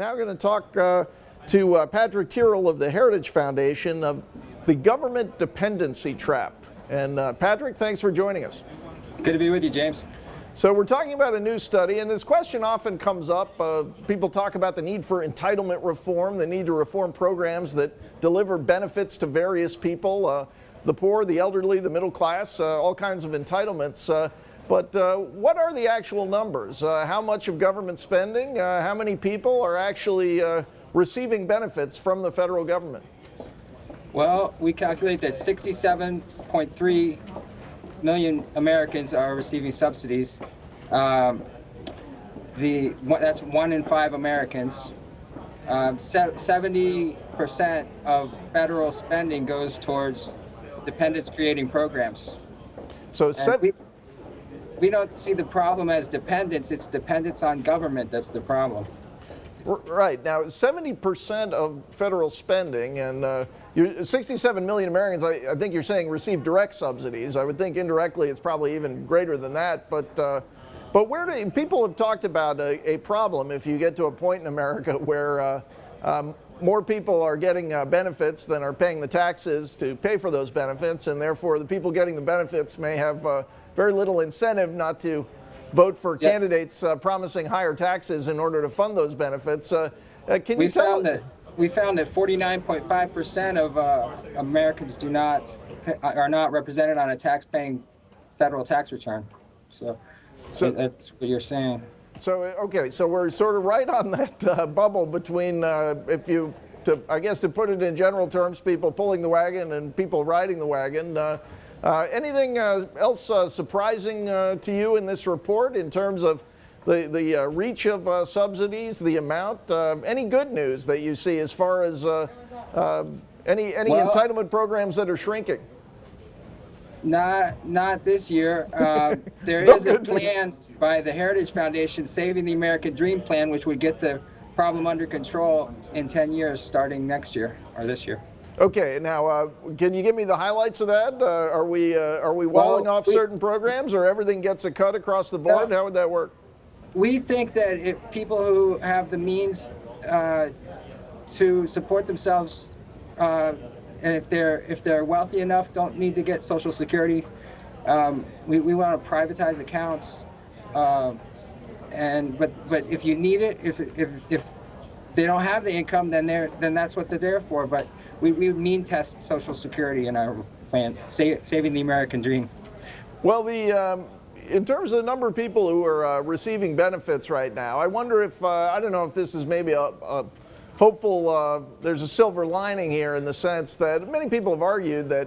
Now we're going to talk to Patrick Tyrrell of the Heritage Foundation of the government dependency trap. And Patrick, thanks for joining us. Good to be with you, James. So we're talking about a new study, and this question often comes up. People talk about the need for entitlement reform, the need to reform programs that deliver benefits to various people, the poor, the elderly, the middle class, all kinds of entitlements. But what are the actual numbers? How much of government spending, how many people are actually receiving benefits from the federal government? Well, we calculate that 67.3 million Americans are receiving subsidies. That's 1 in 5 Americans. 70% of federal spending goes towards dependence-creating programs. So we don't see the problem as dependence. It's dependence on government that's the problem. Right. Now, 70% of federal spending, and 67 million Americans, I think you're saying, receive direct subsidies. I would think indirectly it's probably even greater than that. But where do people have talked about a problem if you get to a point in America where more people are getting benefits than are paying the taxes to pay for those benefits, and therefore the people getting the benefits may have very little incentive not to vote for candidates promising higher taxes in order to fund those benefits. Can you tell us? We found that 49.5% of Americans are not represented on a tax-paying federal tax return. So that's what you're saying. So okay, so we're sort of right on that bubble between, I guess to put it in general terms, people pulling the wagon and people riding the wagon. Anything else surprising to you in this report in terms of the reach of subsidies, the amount? Any good news that you see as far as any entitlement programs that are shrinking? Not this year. There is a plan by the Heritage Foundation, Saving the American Dream Plan, which would get the problem under control in 10 years, starting next year or this year. Okay, now can you give me the highlights of that? Are we walling off certain programs, or everything gets a cut across the board? How would that work? We think that if people who have the means to support themselves, and if they're wealthy enough, don't need to get Social Security, we want to privatize accounts. But if you need it, if they don't have the income, then that's what they're there for. But we mean test Social Security in our plan, Saving the American Dream. Well, in terms of the number of people who are receiving benefits right now, I wonder if, I don't know if this is maybe a hopeful, there's a silver lining here in the sense that many people have argued that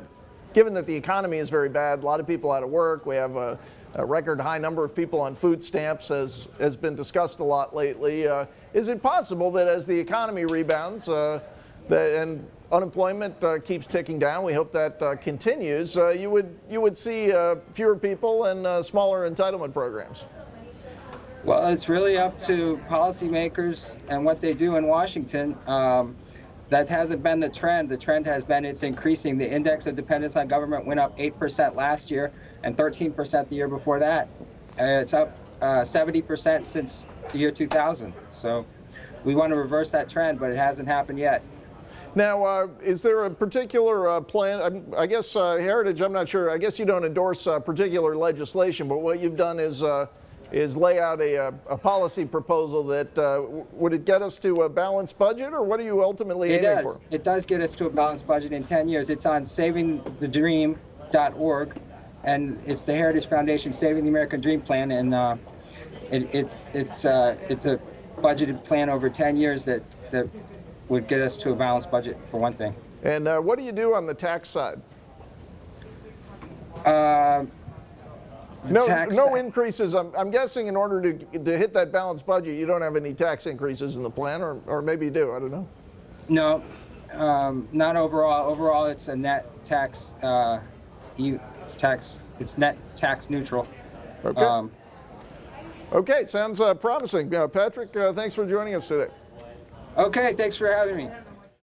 given that the economy is very bad, a lot of people out of work, we have a record high number of people on food stamps, as has been discussed a lot lately. Is it possible that as the economy rebounds and unemployment keeps ticking down, we hope that continues, you would see fewer people and smaller entitlement programs? Well, it's really up to policymakers and what they do in Washington. That hasn't been the trend. The trend has been it's increasing. The index of dependence on government went up 8% last year and 13% the year before that. It's up 70% since the year 2000. So we want to reverse that trend, but it hasn't happened yet. Now, is there a particular plan? I guess Heritage, I'm not sure. I guess you don't endorse particular legislation, but what you've done is lay out a policy proposal that would it get us to a balanced budget, or what are you ultimately aiming for? It does get us to a balanced budget in 10 years. It's on savingthedream.org, and it's the Heritage Foundation Saving the American Dream Plan, and it's a budgeted plan over 10 years that would get us to a balanced budget, for one thing. And what do you do on the tax side? No increases. I'm guessing in order to hit that balanced budget, you don't have any tax increases in the plan, or maybe you do. I don't know. No, not overall. Overall, it's a net tax. It's net tax neutral. Okay. Okay, sounds promising. Patrick, thanks for joining us today. Okay, thanks for having me.